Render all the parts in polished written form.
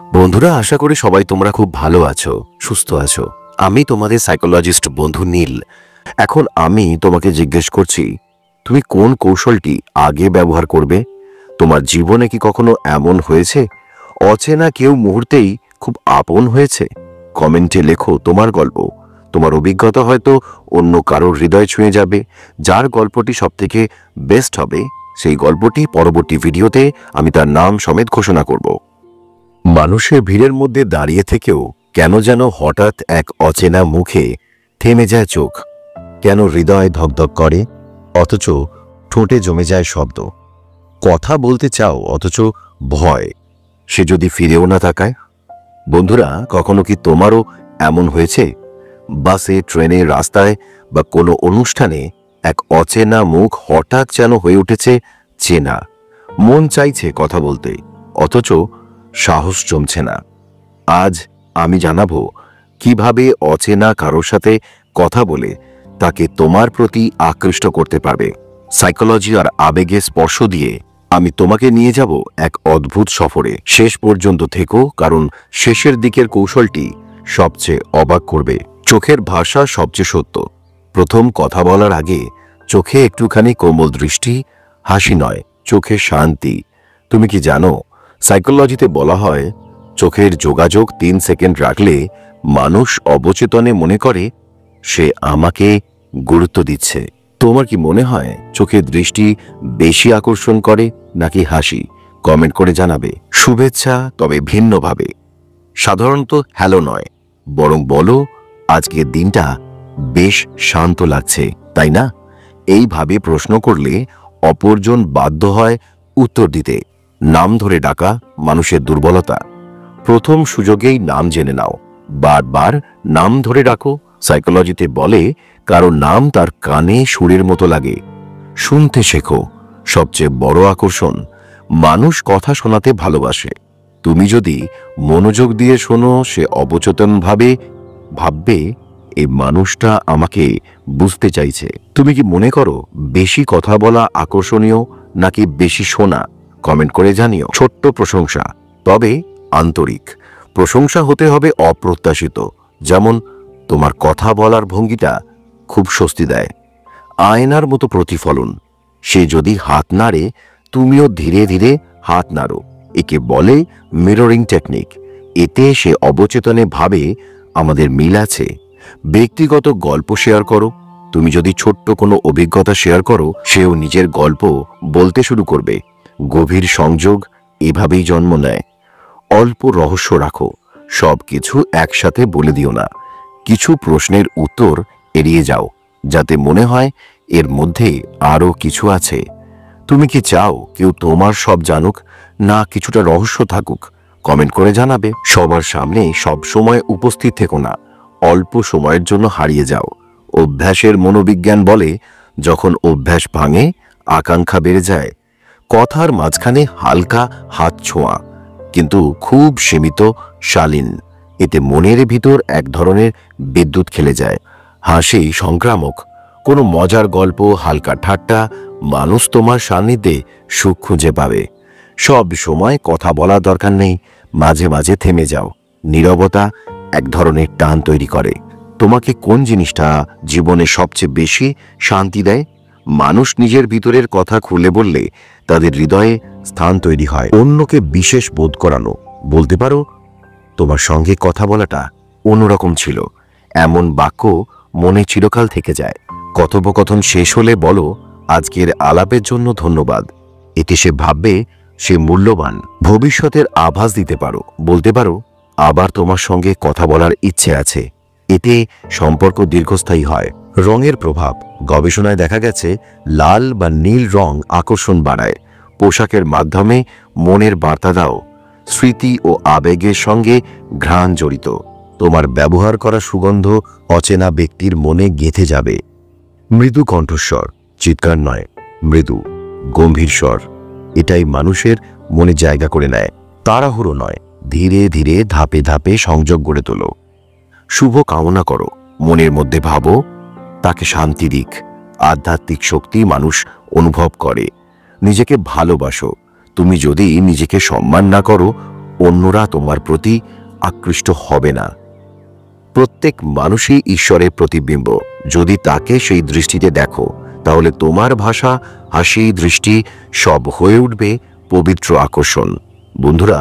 বন্ধুরা, আশা করি সবাই তোমরা খুব ভালো আছো, সুস্থ আছো। আমি তোমাদের সাইকোলজিস্ট বন্ধু নীল। এখন আমি তোমাকে জিজ্ঞেস করছি, তুমি কোন কৌশলটি আগে ব্যবহার করবে? তোমার জীবনে কি কখনো এমন হয়েছে অচেনা কেউ মুহূর্তেই খুব আপন হয়েছে? কমেন্টে লেখো তোমার গল্প। তোমার অভিজ্ঞতা হয়তো অন্য কারোর হৃদয় ছুঁয়ে যাবে। যার গল্পটি সবথেকে বেস্ট হবে সেই গল্পটি পরবর্তী ভিডিওতে আমি তার নাম সমেত ঘোষণা করব। মানুষের ভিড়ের মধ্যে দাঁড়িয়ে থেকেও কেন যেন হঠাৎ এক অচেনা মুখে থেমে যায় চোখ, কেন হৃদয় ধকধক করে অথচ ঠোঁটে জমে যায় শব্দ। কথা বলতে চাও অথচ ভয়, সে যদি ফিরেও না তাকায়। বন্ধুরা, কখনো কি তোমারও এমন হয়েছে? বাসে, ট্রেনে, রাস্তায় বা কোনো অনুষ্ঠানে এক অচেনা মুখ হঠাৎ যেন হয়ে উঠেছে চেনা। মন চাইছে কথা বলতে, অথচ সাহস জমছে না। আজ আমি জানাবো কিভাবে অচেনা কারোর সাথে কথা বলে তাকে তোমার প্রতি আকৃষ্ট করতে পারবে। সাইকোলজি আর আবেগে স্পর্শ দিয়ে আমি তোমাকে নিয়ে যাব এক অদ্ভুত সফরে। শেষ পর্যন্ত থেকো, কারণ শেষের দিকের কৌশলটি সবচেয়ে অবাক করবে। চোখের ভাষা সবচেয়ে সত্য। প্রথম কথা বলার আগে চোখে একটুখানি কোমল দৃষ্টি, হাসি নয়, চোখে শান্তি। তুমি কি জানো, সাইকোলজিতে বলা হয় চোখের যোগাযোগ 3 সেকেন্ড রাখলে মানুষ অবচেতনে মনে করে সে আমাকে গুরুত্ব দিচ্ছে। তোমার কি মনে হয় চোখের দৃষ্টি বেশি আকর্ষণ করে নাকি হাসি? কমেন্ট করে জানাবে। শুভেচ্ছা, তবে ভিন্নভাবে। সাধারণত হ্যালো নয়, বরং বলো আজকের দিনটা বেশ শান্ত লাগছে, তাই না? এইভাবে প্রশ্ন করলে অপরজন বাধ্য হয় উত্তর দিতে। নাম ধরে ডাকা মানুষের দুর্বলতা। প্রথম সুযোগেই নাম জেনে নাও, বারবার নাম ধরে ডাকো। সাইকোলজিতে বলে কারো নাম তার কানে সুরের মতো লাগে। শুনতে শেখো। সবচেয়ে বড় আকর্ষণ, মানুষ কথা শোনাতে ভালোবাসে। তুমি যদি মনোযোগ দিয়ে শোনো, সে অবচেতনভাবে ভাববে এই মানুষটা আমাকে বুঝতে চাইছে। তুমি কি মনে করো বেশি কথা বলা আকর্ষণীয় নাকি বেশি শোনা? কমেন্ট করে জানিও। ছোট্ট প্রশংসা, তবে আন্তরিক। প্রশংসা হতে হবে অপ্রত্যাশিত, যেমন তোমার কথা বলার ভঙ্গিটা খুব স্বস্তি দেয়। আয়নার মতো প্রতিফলন। সে যদি হাত নাড়ে, তুমিও ধীরে ধীরে হাত নাড়ো। একে বলে মিররিং টেকনিক। এতে সে অবচেতনে ভাবে আমাদের মিল আছে। ব্যক্তিগত গল্প শেয়ার করো। তুমি যদি ছোট্ট কোনো অভিজ্ঞতা শেয়ার করো, সেও নিজের গল্প বলতে শুরু করবে। গভীর সংযোগ এভাবেই জন্ম নেয়। অল্প রহস্য রাখো। সব কিছু একসাথে বলে দিও না। কিছু প্রশ্নের উত্তর এড়িয়ে যাও, যাতে মনে হয় এর মধ্যে আরও কিছু আছে। তুমি কি চাও কেউ তোমার সব জানুক, না কিছুটা রহস্য থাকুক? কমেন্ট করে জানাবে। সবার সামনে সব সময় উপস্থিত থেকো না, অল্প সময়ের জন্য হারিয়ে যাও। অভ্যাসের মনোবিজ্ঞান বলে যখন অভ্যাস ভাঙে, আকাঙ্ক্ষা বেড়ে যায়। কথার মাঝখানে হালকা হাত ছোঁয়া, কিন্তু খুব সীমিত, শালীন। এতে মনের ভিতর এক ধরনের বিদ্যুৎ খেলে যায়। হাসি সংক্রামক। কোনো মজার গল্প, হালকা ঠাট্টা, মানুষ তোমার সান্নিধ্যে সুখ খুঁজে পাবে। সব সময় কথা বলার দরকার নেই, মাঝে মাঝে থেমে যাও। নীরবতা এক ধরনের টান তৈরি করে। তোমাকে কোন জিনিসটা জীবনে সবচেয়ে বেশি শান্তি দেয়? মানুষ নিজের ভিতরের কথা খুলে বললে তাদের হৃদয়ে স্থান তৈরি হয়। অন্যকে বিশেষ বোধ করানো। বলতে পারো তোমার সঙ্গে কথা বলাটা অন্যরকম ছিল, এমন বাক্য মনে চিরকাল থেকে যায়। কথোপকথন শেষ হলে বলো আজকের আলাপের জন্য ধন্যবাদ। এতে সে ভাববে সে মূল্যবান। ভবিষ্যতের আভাস দিতে পারো। বলতে পারো আবার তোমার সঙ্গে কথা বলার ইচ্ছে আছে। এতে সম্পর্ক দীর্ঘস্থায়ী হয়। রঙের প্রভাব। গবেষণায় দেখা গেছে লাল বা নীল রং আকর্ষণ বাড়ায়। পোশাকের মাধ্যমে মনের বার্তা দাও। স্মৃতি ও আবেগের সঙ্গে ঘ্রাণ জড়িত। তোমার ব্যবহার করা সুগন্ধ অচেনা ব্যক্তির মনে গেঁথে যাবে। মৃদু কণ্ঠস্বর, চিৎকার নয়, মৃদু গম্ভীর স্বর। এটাই মানুষের মনে জায়গা করে নেয়। তাড়াহুড়ো নয়, ধীরে ধীরে ধাপে ধাপে সংযোগ গড়ে তোলো। শুভ কামনা করো। মনের মধ্যে ভাবো তাকে শান্তি দিক। আধ্যাত্মিক শক্তি মানুষ অনুভব করে। নিজেকে ভালোবাসো। তুমি যদি নিজেকে সম্মান না করো, অন্যরা তোমার প্রতি আকৃষ্ট হবে না। প্রত্যেক মানুষই ঈশ্বরের প্রতিবিম্ব। যদি তাকে সেই দৃষ্টিতে দেখো, তাহলে তোমার ভাষা, হাসি, দৃষ্টি সব হয়ে উঠবে পবিত্র আকর্ষণ। বন্ধুরা,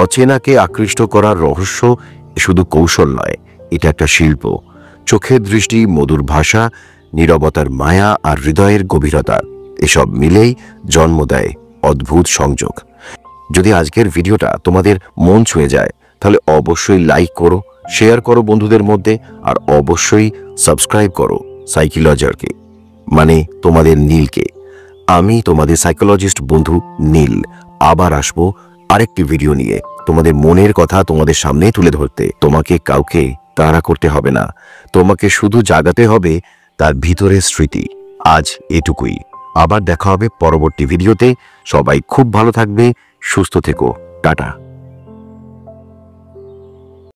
অচেনাকে আকৃষ্ট করার রহস্য শুধু কৌশল নয়, এটা একটা শিল্প। চোখের দৃষ্টি, মধুর ভাষা, নীরবতার মায়া আর হৃদয়ের গভীরতা, এসব মিলেই জন্ম দেয় অদ্ভুত সংযোগ। যদি আজকের ভিডিওটা তোমাদের মন ছুঁয়ে যায়, তাহলে অবশ্যই লাইক করো, শেয়ার করো বন্ধুদের মধ্যে, আর অবশ্যই সাবস্ক্রাইব করো সাইকোলজারকে, মানে তোমাদের নীলকে। আমি তোমাদের সাইকোলজিস্ট বন্ধু নীল আবার আসবো আরেকটি ভিডিও নিয়ে, তোমাদের মনের কথা তোমাদের সামনে তুলে ধরতে। তোমাকে কাউকে তাড়া করতে হবে না, তোমাকে শুধু জাগাতে হবে তার ভিতরের স্মৃতি। আজ এটুকুই, আবার দেখা হবে পরবর্তী ভিডিওতে। সবাই খুব ভালো থাকবে, সুস্থ থেকো, টাটা।